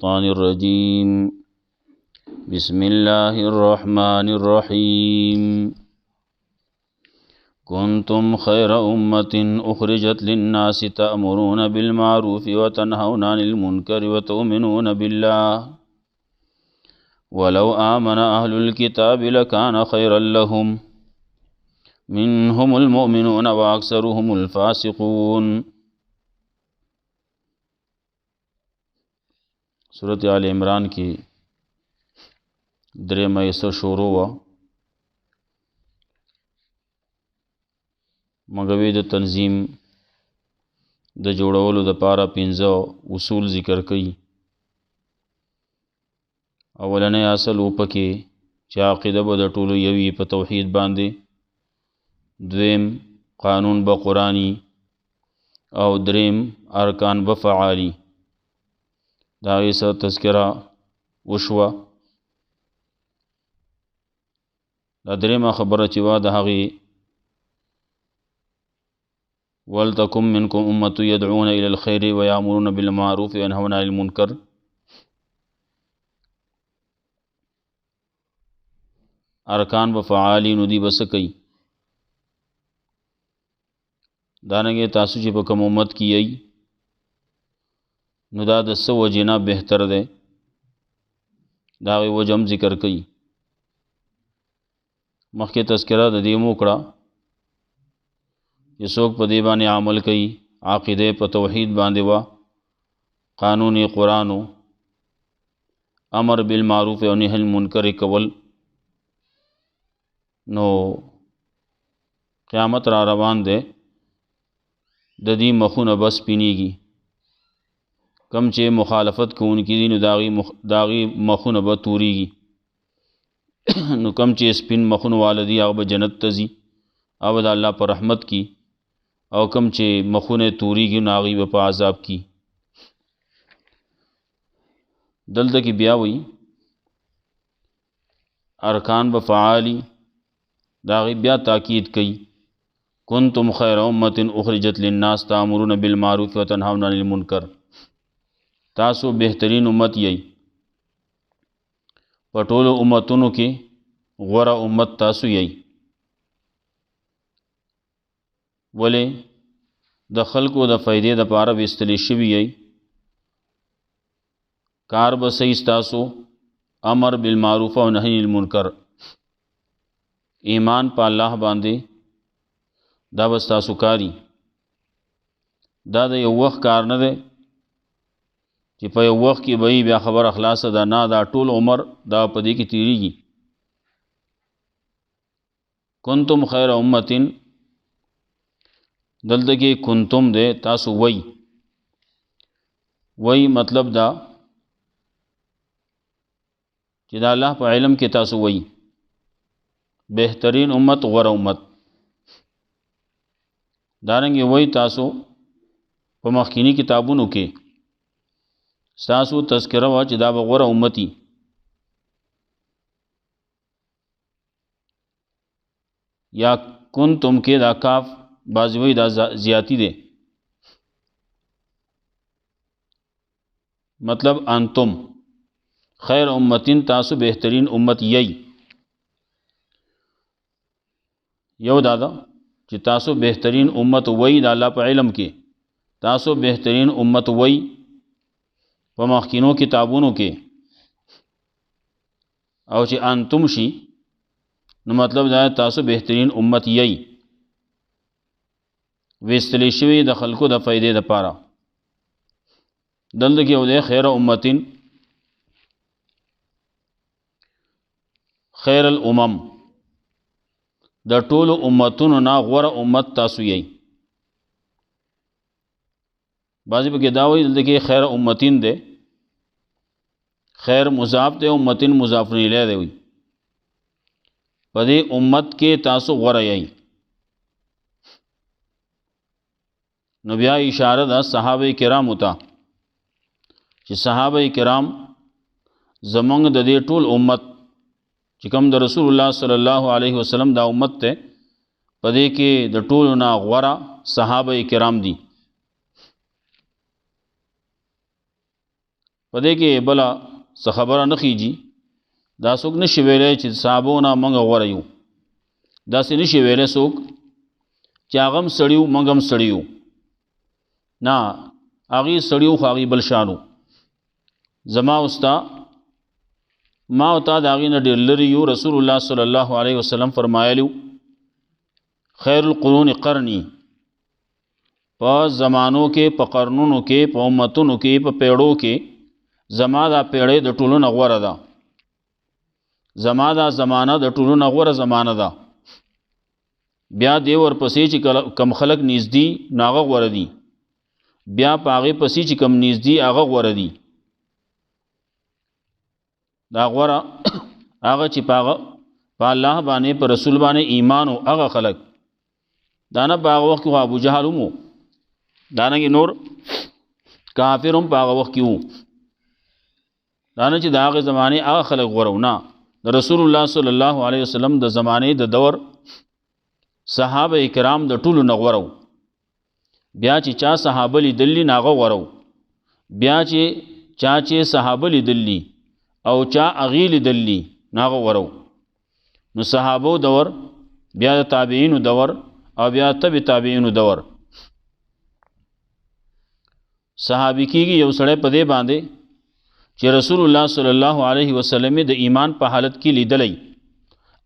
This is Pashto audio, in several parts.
الشيطان الرجيم بسم الله الرحمن الرحيم كنتم خير أمة أخرجت للناس تأمرون بالمعروف وتنهون عن المنكر وتؤمنون بالله ولو آمن أهل الكتاب لكان خيرا لهم منهم المؤمنون وأكثرهم الفاسقون. سورة آل عمران کی درېمه حصہ شروع وه. مګوي د تنظیم د جوړولو دپاره 15 اصول ذکر کړي. اولنی اصل وپکې چې عقیده به د ټولو یوي په توحید باندې، دویم قانون به قرآني، او دریم ارکان به فعالي. د هغې څه تذکره وشوه. دا دریمه خبره چې وه د هغې ولتکن منکم امة يدعون الى الخير ويأمرون بالمعروف وينهون عن المنکر. ارکان به فعالي نو دی به څه کوي. دارنګې تاسو چې په کوم امت کې یئ نو دا د څه وجې نه بهتر دی، د هغې وجه هم ذکر کوي. مخکې تذکره د دې مو وکړه چې څوک په دې باندې عمل کوي، عقیده په توحید باندې وه، قانون قرآن و، امر بالمعروف او نهی المنکر کول، نو قیامت را روان دی، د دې مخونه بس پینیږي. کم چې مخالفت کوونکي دي نو د هغې مخونه به توریږي. نو کم چې سپین مخونه واله دي هغه به جنت ته ځي او د الله په رحمت کی، او کم چې مخونه توریږي نو هغې به په عذاب کی. دلته کې بیا وایي ارکان به فعالي، د هغې بیا تاکید کوي کنتم خیر امة اخرجت للناس تأمرون بالمعروف وتنهون عن المنکر. تاسو بهترین امت یئ، په ټولو امتونو کې غوره امت تاسو یئ. ولې؟ د خلکو د فایدې دپاره به ایستلی شوي یئ. کار به صحیح ستاسو، امر بالمعروف او نهی المنکر، ایمان په الله باندې دا به ستاسو کاری. دا د یو وخت کار نه دی چې په یو وخت کې به بیا خبره خلاصه ده، نه، دا ټول عمر دا په دې کې تیریږي. کنتم خیر امتن، دلته کې کنتم دی، تاسو وی مطلب دا چې دا الله په علم کې تاسو وی بهترین امت، غوره امت. دارنګې وی تاسو په مخکینی کتابونو کې ستاسو تذکره وه چې دا به غوره امتی. یا کنتم کې دا کاف بعضې وی دا زیاتی دی، مطلب انتم خیر امتین، تاسو بهترین امت یی. یو دا ده چې تاسو بهترین امت وی د الله په علم کې، تاسو بهترین امت وی په مخکینو کتابونو کې، او چې انتم شي نو مطلب دا تاسو بهترین امت یی، ویستلی شوي د خلکو د فایدې دپاره. دلته کې یو دی خیر امتین، خیر الامم، د ټولو امتونو نه غوره امت تاسو یی. بعضې پکې دا وایي دلته کې خیر امتین دی، خیر مضاف دی، امتین مضاف الیه دی. وي په دې امت کې تاسو غوره یی. نو بیا اشاره ده صحابه کرامو ته چې صحابه کرام زمونږ د دې ټول امت چې کوم د رسول الله صلی الله علیه وسلم دا امت ته، په دې کې د ټولو نه غوره صحابه کرام دي. په دې کې بله څه خبره نه خیږي دا څوک نشي ویلی چې صحابو نه موږ غوره یو داسې نشي ویلی څوک چې هغه هم سړي وو موږ هم سړي وو نه هغې سړي وو خو هغې بل شان وو زما او ستا ما او تا د هغې نه ډېر لرې یو رسول الله صلی الله علیه وسلم فرمایلی خیر القرون قرنی په زمانو کې په قرنونو کې په امتونو کې په پیړو کې زما دا پیړۍ د ټولو نه غوره ده زما دا زمانه د ټولو نه غوره زمانه ده بیا دې ورپسې چې کم خلک نږدې نو هغه غوره دي بیا په هغې پسې چې کم نږدې هغه غوره دي دا غوره هغه چې په الله باندې په رسول باندې ایمان او هغه خلک دا نه په هغه وخت کې ابو جهل هم دانګې نور کافر هم په هغه وخت کې وو دا نه چې د هغې زمانې هغه خلک غوره نه د رسول الله صلی الله علیه وسلم د زمانې د دور صحابه کرام د ټولو نه غوره بیا چې چا صحابه لیدلي نه هغه غوره بیا چې چا صحابه لیدلي او چا هغې لیدلي نه هغه غوره نو صحابو دور بیا د تابعینو دور او بیا تبع تابعینو دور صحابي کېږي یو سړی په دې باندې چې رسول الله صلی الله علیه وسلم د ایمان په حالت کې لیدلی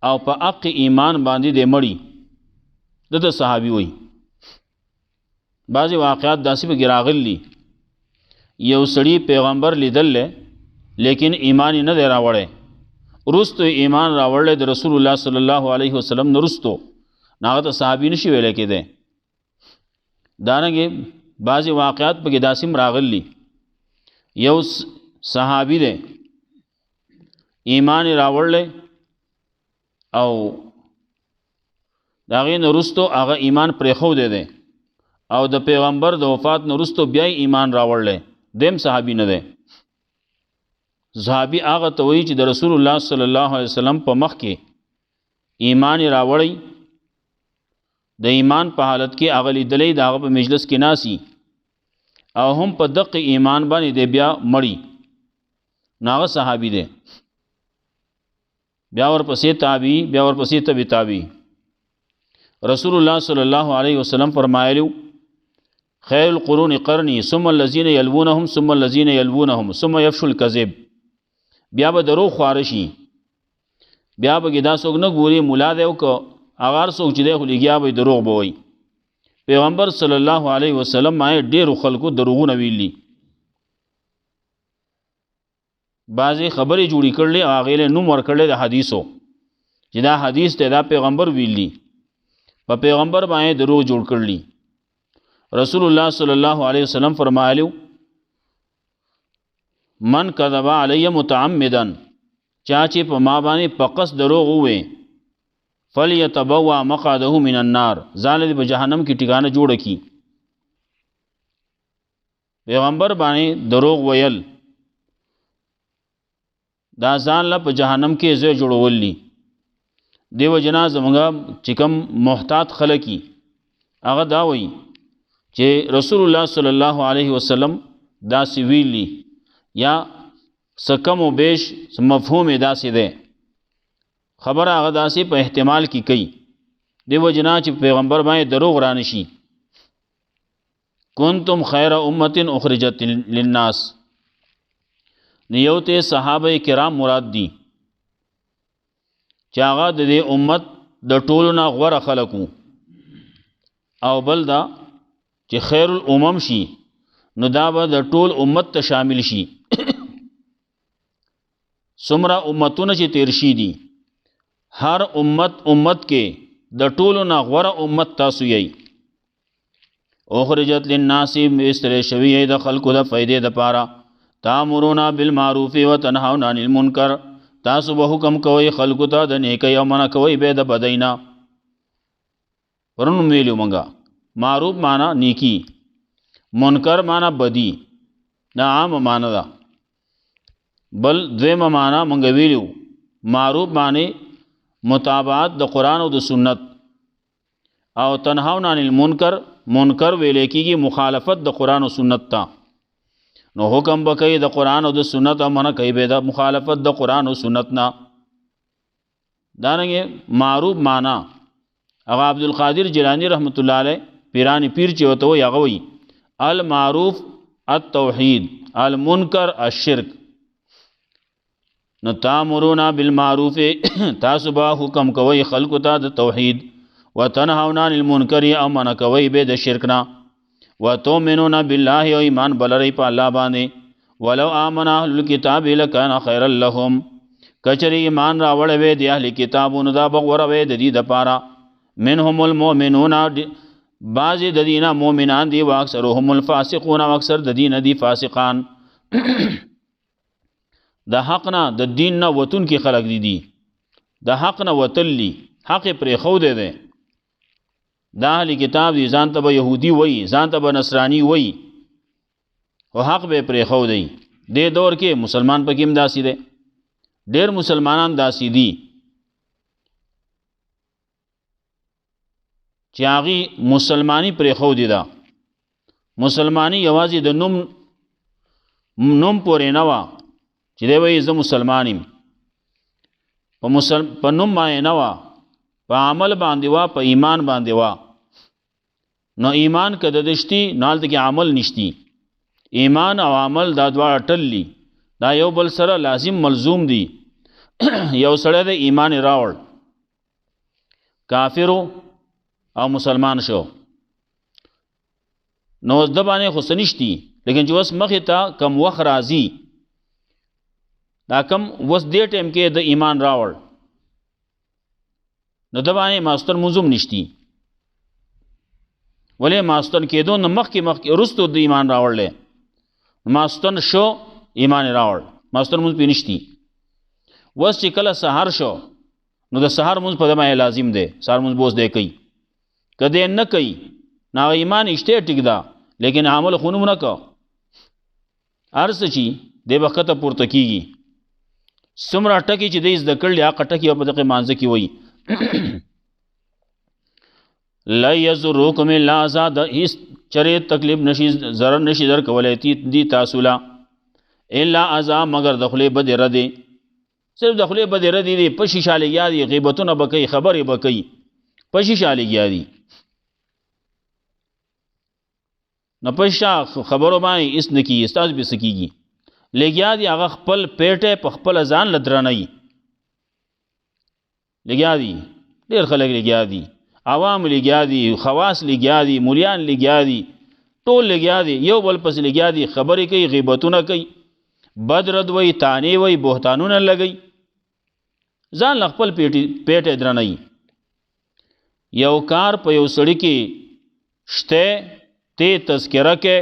او په حق ایمان باندې د مړی د صحابي وي بعضې واقعات داسې پکې راغلي یو سړي پیغمبر لیدل لیکن ایمان یې نه دی راوړی وروستو ایمان راوړلی د رسول الله صلی الله علیه وسلم نه وروستو نو هغه ته صحابي نشي ویلی کېدی دارنګې بعضې واقعات پکې داسې هم راغلي یو صحابي دی ایمان یې راوړلی او د هغې نه وروستو هغه ایمان پرېښودی دی او د پیغمبر د وفات نه وروستو بیا یې ایمان راوړلی دیم صحابي نه دی صحابي هغه ته وایي چې د رسول الله صلی الله علیه وسلم په مخ کې ایمان یې راوړی د ایمان په حالت کې هغه لیدلی د هغه په مجلس کې ناسي او هم په دقه ایمان باندې دی بیا مړی نو هغه صحابي دی بیا ورپسې تابعي بیا ورپسې تبع تابعي رسول الله صلی الله علیه وسلم فرمایلی خیر القرون قرنی ثم الذين يلونهم ثم الذين يلونهم ثم يفشو الكذب بیا به درو خواره شي بیا به دا څوک نه ګوري مولا دی او که هغه هر څوک چې دی خو لګیا به دروغ به وایي پیغمبر صلی الله علیه وسلم ما ډېرو خلکو دروغونه ویلي بعضې خبرې جوړې کړلې او هغې له نوم ورکړلی د حدیثو چې دا حدیث دی دا پیغمبر ویلي په پیغمبر باندې دروغ جوړ کړلی رسول الله صلی الله علیه وسلم فرمایلی من کذب علی متعمدا چا چې په ما باندې په قصد دروغ ووایي فلیتبوأ مقعده من النار ځان دې په جهنم کې ټکانه جوړه کړي پیغمبر باندې دروغ ویل دا ځان له په جهنم کې ځای جوړول دي دیو جنا زمونږ چې کوم محتاط خلک هغه دا وایي چې رسول الله صلی الله علیه وسلم داسې ویلي یا څه کم و بیش مفهوم یې داسې دی خبره هغه داسې په احتمال کې کوي دیو جنا چې پیغمبر باندې دروغ رانشي کنتم خیر امت اخرجت للناس نیوته صحابه کرام مراد دي چې هغه د دې امت د ټولو نه غوره خلکو او بل دا چې خیر الامم شي نو دا به د ټول امت ته شامل شي څومره امتونه چې تیر شي دي هر امت کې د ټولو نه غوره امت تاسو یې اخرجت للناس استری شوی د خلکو د فائدې د پاره تامرون بالمعروف وتنهون عن المنکر تاسو به حکم کوي خلکو ته د نیکی او منع کوي به د بدینا ورنو ویلو مونږه معروف معنا نیکی منکر معنا بدی دا عام معنا ده بل دویمه معنا مونږ ویلو معروف معنی مطابقت د قرآن او د سنت او تنهون عن المنکر منکر ویل کېږي مخالفت د قرآن او سنت ته نو حکم بکئی د قرآن او د سنت او منع کوي به د مخالفت د قرآن او سنت نه. دارنګه معروف معنا هغه عبدالقادر جیلانی رحمت الله علیه پیرانی پیر چې وته وي هغه وي المعروف التوحید المنکر الشرک. نو تامرونا بالمعروف تاسو به حکم کوي خلق ته د توحید وتنهون عن المنکر او منع کوي به د شرک نه. وتؤمنون بالله او ایمان بلری په الله باندې ولو آمن اهل الكتاب لكان خيرا لهم کچری ایمان راوړ وې د اهل کتابونو دا بغور وې د دې د پاره منهم المؤمنون بعضی د دینه مؤمنان دي واکثرهم الفاسقون او اکثر د دینه دي فاسقان. د حق نه د دین نه وتون کې خلق دي د حق نه وتلی حق پرې خو دي دا اهل کتاب دي ځان ته به يهودي وای ځان ته به نصراني وای او حق به پرې خو دی. د دور کې مسلمان پکې هم داسې دي ډېر مسلمانان داسې دي چې هغه مسلمانی پرې خو دي. دا مسلمانی یوازې د نوم پورې نه وا چې دی وایي زه مسلمانیم په نوم باندې نه وا په عمل باندې وا په ایمان باندې وا. نو ایمان که د دشتي نال کې عمل نشتی ایمان او عمل دا دواړه ټللی دا یو بل سره لازم ملزوم دي. یو سره د ایمان راوړ کافرو او مسلمان شو نو د باندې خو سنشتي لیکن چې وس مخې ته کم وخت راځي دا کم وس دې ټیم کې د ایمان راوړ نو د باندې ماستر موزم نشتی ولې ماستر کېدو نو مخکې رستو د ایمان راوړل ماستر شو ایمان راوړ ماستر موز پینشتي. وس چې کله سحر شو نو د سحر موز په دمه لازم دی سحر موز بوز دی کوي کده نه کوي نا ایمان اشته ټیک دا لیکن عمل خونو نه کو ارس چی د وخت پورته کیږي سمرا ټکی چې د ذکر لیا کټکی په دغه مانځ کی وای لا یزروکم الا ازاد هیڅ چره تکلیف نشي zarar نشي در کولای دي تاسو لا الا ازا مگر دخله بد ردی صرف دخله بد ردی دی پشي شالګیا دي غیبتونه بکئی خبرې بکئی پشي شالګیا دي نه پښا خبرو باندې اس نکی استاد به سکیږي لګیا دی هغه خپل پیټه په خپل ځان لدرنۍ لګیا دی ډیر خلک لګیا دی عوام لګیا دي خواص لګیا دي مولیان لګیا دي ټول لګیا دي یو بل پس لګیا دي خبرې کوي غیبتونه کوي بدرد وای تانی وای بهتانونه لګي ځان خپل پیټه درنۍ. یو کار په یو سړی کې شته ته تذکرہ کې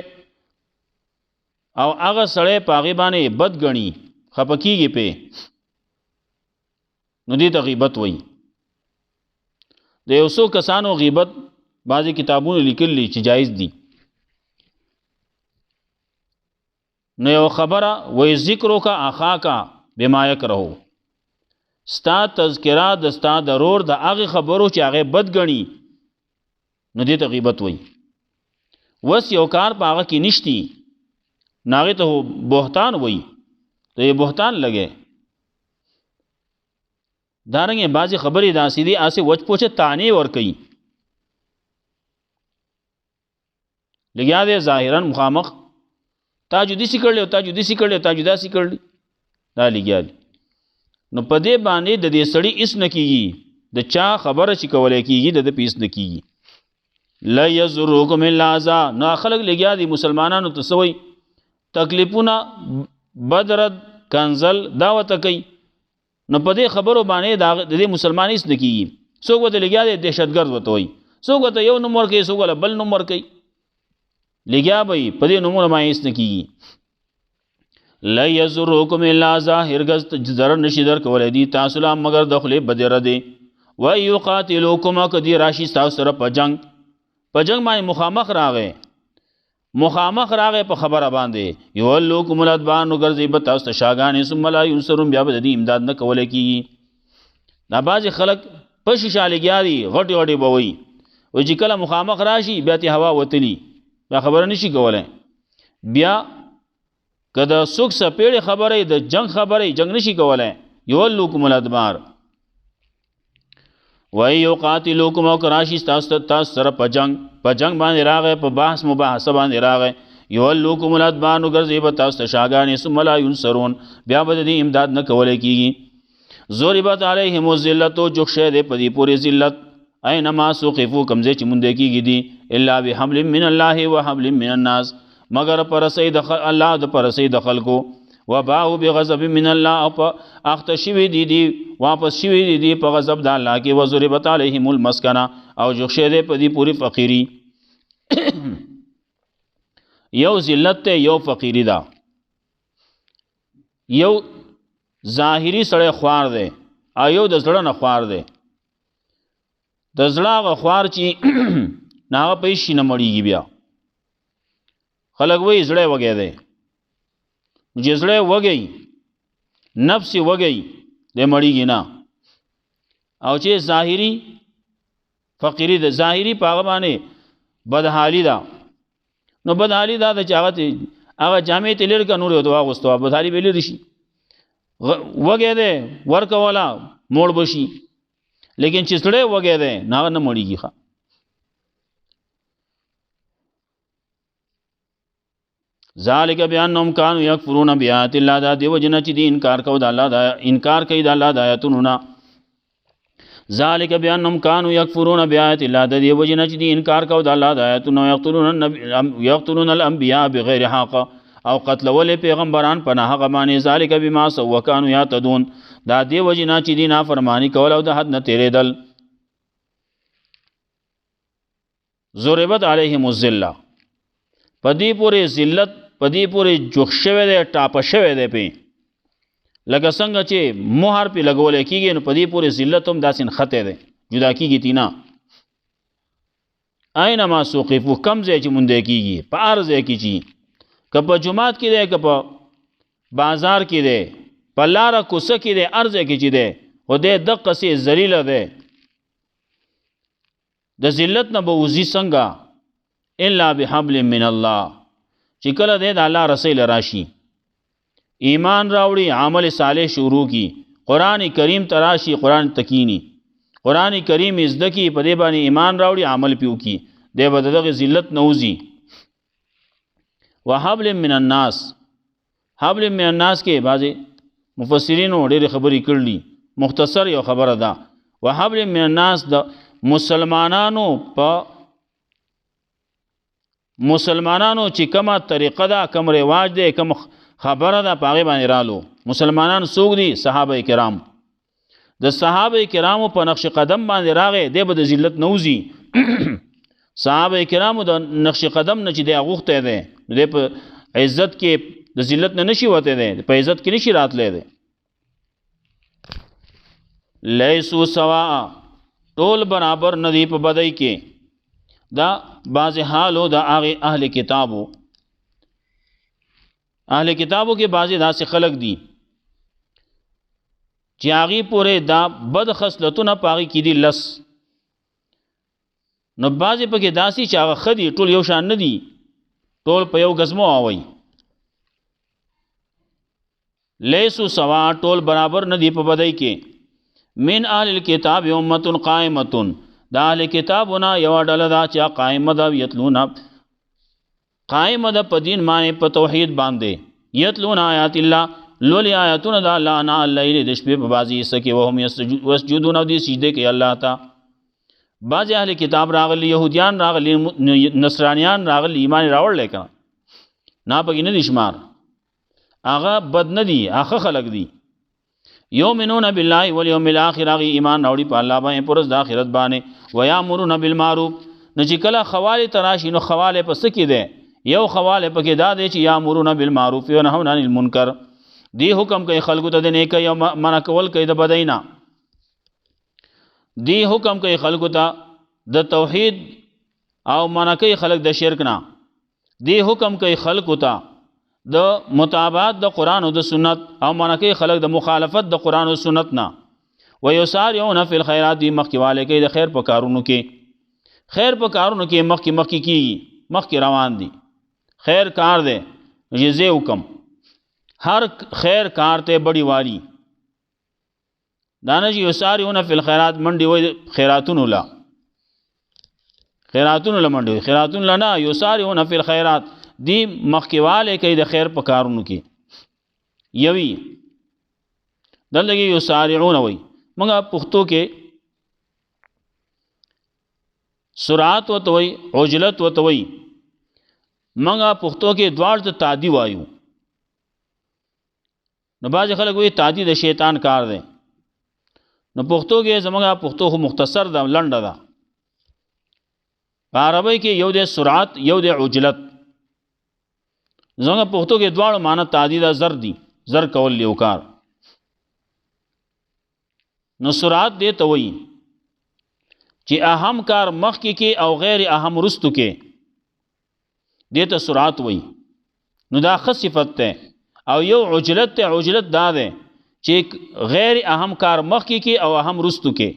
او هغه سړی په هغې باندې بد ګڼي خفه کېږي پې نو دې ته غیبت وایي. د یو څو کسانو غیبت بعضې کتابونو لیکلي چې جایز دي. نو یو خبره وایي ذکرو کا اخا کا بما یکرهو ستا تذکرہ د ستا ضرور د هغې خبرو چې هغې بد ګڼي نو دې ته غیبت وایي. وس یو کار په هغه کې نشتی ناغه ته بهتان وای ته یې بهتان لګې. دارنګه بعضی خبرې داسې دي اسه وچ پوچه تانی ور کوي لګیا دې ظاهرا مخامخ تاجودی سکړل او تاجودی سکړل تاجودا سکړل دا لګیا دي. نو په دې باندې د دې سړی اس نکیږي د چا خبره چې کولای کیږي د پیس نکیږي. لا یزروکم الا ذا نا خلق لګیا دي مسلمانانو ته سوی تکلیفونه بدرد کنزل دعوت کوي نو په دې خبرو باندې د مسلمان هیڅ نه کیږي. څوک وته لګیا دی دهشتګرد وته وي څوک وته یو نمبر کوي څوک بل نمبر کوي لګیا به په دې نمبر باندې هیڅ نه کیږي. لا یزروکم الا ذا هرگز ضرر نشي در کولای دي تاسو لا مگر دخله بدر دی و یقاتلوکم کدی راشي تاسو سره په جنگ باندې مخامخ راغې په خبره باندې یو لوکم الادبان نو ګرځي به تاسو شاګانې ثم لا ينصرون بیا به دې امداد نه کولای کیږي. دا بعض خلک په شیشه لګیا دي غټي غټي بوي او چې کله مخامخ راشي بیا ته هوا وتلی دا خبره نشي کولای. بیا که د څوک سپېړې خبرې د جنگ خبرې جنگ نشي کولای یولوکم الادبار وای یقاتلوکم او کراشي تاسو سره په جنگ باندې راغی په بحث مباحثه باندې راغی یولوکم الادبار نو ګرځي به تاسو ته شاګانې ثم لا ينصرون بیا به دې امداد نه کولای کیږي ضربت علیهم الذلت جوخ شه دې په دې پورې ذلت اینما سوقفو کمزې چې مونږ کېږي دي الا بحبل من الله وحبل من الناس مگر پر سید الله د پر سید خلقو وباو بغضب من الله او اخت شوی دي واپس شوی دي په غضب د الله کې وضربت علیهم المسکنه او جوخ شه دې په دې پوری فقيري یو ذلت ته یو فقيري دا یو ظاهری سړی خوار دی ایو د زړه نه خوار دی د زړه خوار چې ناغه پیسې نه مړیږي بیا خلک وایي زړه وږی دی چې زړه وږی نفس وږی د مړیږي نه او چې ظاهری فقيري د ظاهری پاغه باندې بدحالي دا نو بدحالي دا د چاغت هغه جامع تلر کا نور یو واغستو بدحالي به لري شي وږی دی ورکولا موړ بشي لیکن چې سړی وږی دی نه مړیږي ښه ذالک بانهم كانوا يكفرون بآيات الله دا دیو جن چې دی انکار کوي د الله دا انکار کوي د الله د آیاتونو نه ذالک بانهم كانوا يكفرون بآيات الله دا دیو جن چې دی انکار کوي د الله د آیاتونو یقتلون الانبیاء بغیر حق او قتل ول پیغمبران پناه غمانه ذالک بما سو وكانوا يعتدون دا دیو جن چې دی نافرمانی کول او د حد نه تیرېدل ضربت علیهم الذلة پدی پورې ذلت پدی پورې جوخ شوی دی ټاپ شوی دی په لکه څنګه چې مهر په لګول کېږي نو پدی پورې ذلت هم داسې خطه دی جدا کېږي تینا اینما سوقفو کم ځای چې مونږ کېږي په ارز کې چې کپ جمعات کې دی کپ بازار کې دی په لار کوڅه کې دی ارز کې چې دی خو دې دقه سي ذلیل دی د ذلت نه به وزي څنګه الا بحبل من الله چې کله دې د الله رسول راشي ایمان راوړي عمل صالح شروع کی قران کریم تراشی قران تکینی قران کریم ازدکی په دې باندې ایمان راوړي عمل پیو کی دې به دغه ذلت نوزي وحبل من الناس حبل من الناس کې بعضی مفسرینو ډېر خبرې کړلي مختصر یو خبره ده وحبل من الناس د مسلمانانو چې کومه طریقه ده کوم رواج ده کوم خبره ده پاغه باندې رالو مسلمانان څوک دي صحابه کرام د صحابه کرامو په نقش قدم باندې راغې د به د ذلت نوزي صحابه کرامو د نقش قدم نه چې د غوخته ده د په عزت کې د ذلت نه نشي وته ده په عزت کې نشي راتلې ده لیسو سوا ټول برابر ندی په بدای کې دا بعض حالو دا هغه اهل کتابو کې بعضی داسې خلق دي چې هغه پورې دا بد خصلتونه پاغي کې دي لس نو بعضی پکې داسې چې هغه خدي ټول یو شان نه دي ټول په یو غزمو اوي لیسو سوا ټول برابر ندی په بدای کې من اهل الكتاب امه قائمه دا اهل کتابونه یو ډله دا چې قائمه ده یتلون قائمه ده په دین باندې په توحید باندې یتلون آیات الله لولي آیاتونه د الله نه الليل د شپې په بازي سکه وهم یسجدون او دي سجده کوي الله ته بعض اهل کتاب راغلي يهوديان راغلي نصرانيان راغلي ایمان راوړل کړه نه پکې نه دي شمار هغه بد نه دي هغه خلق دي یؤمنون بالله والیوم الاخر هغه ایمان راوړي په الله باندې پرز د آخرت باندې ويامرون بالمعروف نو چې کله خواله تراشي نو خواله پس کې ده یو خواله پکې دا دی چې یامرون بالمعروف ونهون عن المنکر دی حکم کوي خلکو ته د نیکی او منع کول کوي د بدینا دی حکم کوي خلکو ته د توحید او منع کوي خلک د شرک نه دی حکم کوي خلکو ته د مطابقت د قران او د سنت او منع کوي خلک د مخالفت د قران او سنت نه ويسارعون فی الخيرات دی مخکواله کوي د خیر په کارونو کې خیر په کارونو کې مخکې کی مخکې روان دي خیر کار دی جزې حکم हर खैर कार ते बड़ी वाली दाना जी युसारिऊन फिल खैरात मंडी वही खैरातुन ला मंडी खैरातुन ला ना युसारिऊन फिल खैरात दी मखवाले कई द खैर पकारुन की यवी दल लगी युसारिऊन वही मंगा पुख्तो के सुरात व तवई उजलत व तवई मंगा पुख्तो के द्वार तो तादी वायु न बाज खलक वही तादी द शैतान कार दे न पुख्तो के जमंगा पुख्तो को मुख्तसर दा लंडा दा अरबी के यौ दे सुरात यौ दे उजलत जमंगा पुख्तो के द्वार माना तादी दा जर दी जर कवल लियोकार न सुरात दे तवई कि अहम कार मख के और गैर अहम रुस्तु के देता सुरात वही नुदा खस सिफत है और यो उजलत दा दे कि गैर अहम कार मख के और अहम रुस्तु के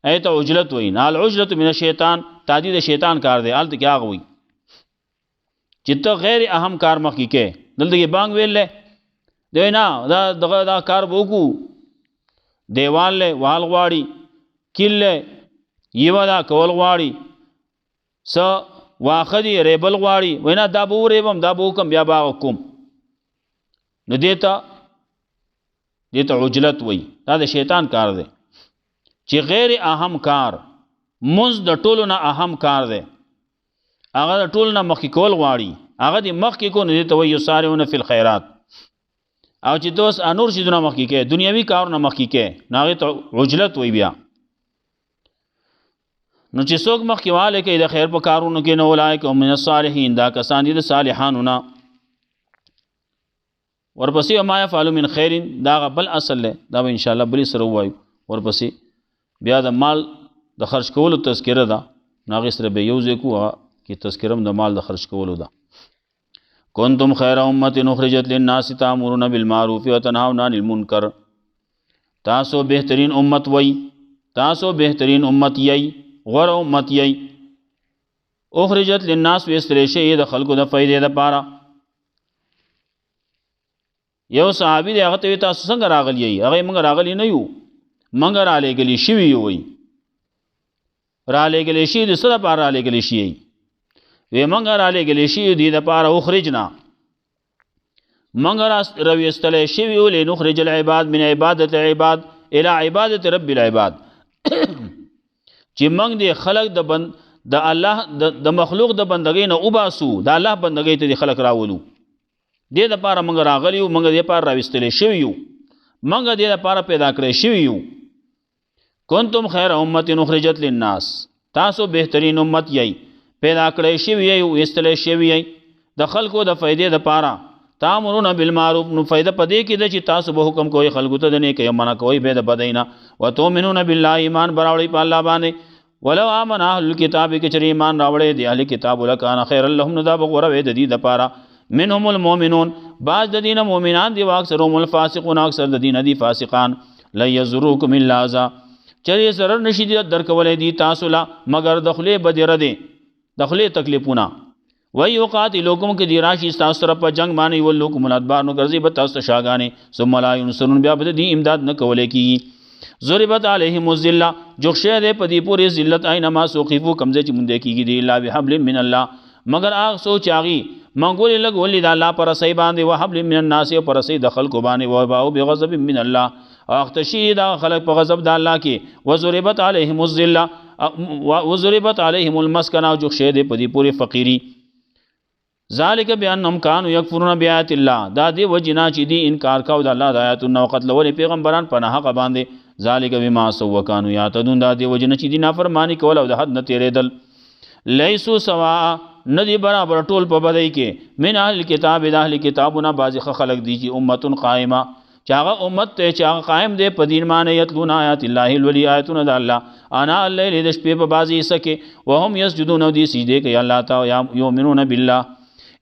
ऐ तो उजलत वही नाल उजलत मिन शैतान तादीद शैतान कार दे आलत क्या हुई चित्त गैर अहम कार मख के दल ये बांग वेल ले दे ना दा कार बोकू देवाल ले वालवाड़ी किल्ले यवदा कवल वाड़ी स वाखदी रेबल वाड़ी वैना दाबू रेबम दाबू कम या बाकुम न देता उजलत वही ताद शैतान कार दे चे गैर अहम कार मुंज द टोल ना अहम कार दे आगा द टोल ना मखी कवल वाड़ी आगा दी मख की को न देता वही युसारिऊन फिल खैरात और चितोस अनूर सिदुना मखी के दुनियावी कार ना मखी के नागे तो उजलत वही बिया नो چې څوک مخکې والی کوي د خیر په کارونو کې نو اولئک هم من الصالحین دا کسان دي د صالحانو نه ورپسې وما یفعلوا من خیر دا بل اصل دی دا به انشاءالله بلې سره ووایو ورپسې بیا د مال د خرج کولو تذکره ده نو هغې سره به یو ځای کړو هغه کې تذکره هم د مال د خرج کولو ده کنتم خیر امة اخرجت للناس تأمرون بالمعروف وتنهون عن المنکر تاسو بهترین امت وی تاسو بهترین امت یی غور امت یی اخرجت للناس ویستری شی د خلکو د فائدې د پاره یو صحابي دی هغه ته تاسو څنګه راغلی یی هغه موږ راغلی نه یو موږ را لګلی شوی یو وی را لګلی شی د سره پاره را لګلی شی وی موږ را لګلی شی دی د پاره اخرجنا موږ را ویستلی شوی یو لنخرج العباد من عبادت العباد الى عبادت رب العباد چې موږ د خلق د الله د مخلوق د بندګۍ نه وباسو د الله بندګۍ ته د خلق راولو دې دپاره موږ راغلی یو موږ دې پاره راویستلی شوي یو موږ دې دپاره پیدا کړی شوي یو کنتم خیر امت اخرجت للناس تاسو بهترین امت یی پیدا کړی شوي یی ویستلی شوي یی د خلکو د فایدې دپاره تامرون بالمعروف نو فائدہ پدې کې د چې تاسو به حکم کوئ خلکو ته د نیکۍ منع کوئ به د بدۍ نه وتؤمنون بالله ایمان براوړئ په الله باندې ولو آمن اهل الكتاب کې چې ایمان راوړی دی اهل کتاب لکان خیر لهم نو دا به غوره وي د دې دپاره منهم المؤمنون بعض د دې نه مؤمنان دي واکثرهم الفاسقون اکثر د دې نه دي فاسقان لا یضروکم الا اذى چرې ضرر نشي درکولی دي تاسو لا مگر د خولې بدره دی د خولې تکلیفونه وی یقاتلوکم که دی راشی ستاسو طرف په جنگ باندې ولوکم الادبار نو ګرځي به تاسو شاګانې ثم لا ینصرون بیا به دې امداد نه کولی کېږي ضربت علیهم الذله جوخشه دی په دې پورې ذلت اینما سوقفو کمزې چې مونږ کېږي دی الا بحبل من الله مگر هغه سوچ هغې منګولې لګولې د الله پر رسۍ باندې وحبل من الناس او پر رسۍ د خلکو باندې وباؤ بغضب من الله او اختشي دا خلک په غضب د الله کې وضربت علیهم الذله وضربت علیهم المسکنه او جوخشه دی په دې پورې فقیری ذالک بانهم كانوا يكفرون بآيات الله دا دی وجنا چې دی انکار کاو د الله د آیاتونو او قتلول پیغمبران په نه حق باندې ذالک بما سووا كانوا يعتدون دا دی وجنا چې دی نافرمانی کول او د حد نه تیرېدل لیسو سوا ندی برابر ټول په بدای کې من اهل کتاب د اهل کتابونه بعض خلق دی چې امه قائمه چې هغه امت ته چې هغه قائم دی په دین باندې یتلون آیات الله الولی آیاتونه د الله انا الليل د شپې په بعضی سکه وهم یسجدون او دی سجده کوي الله تعالی یؤمنون بالله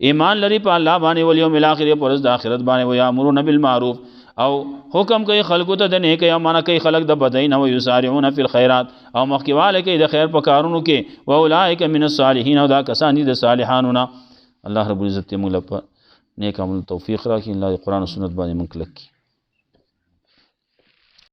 ایمان لري په الله باندې ول یوم الاخر پر ورځ د آخرت باندې و یامرون بالمعروف او حکم کوي خلکو ته د نیکۍ او منع کوي خلک د بدۍ نه و یسارعون فی الخیرات او مخکېواله کوي د خیر په کارونو کې و اولئک من الصالحین او دا کسان دي د صالحانو نه الله رب العزت موږ له نیک عمل توفیق راکړي. الله دې قرآن او سنت باندې موږ کلک کړي.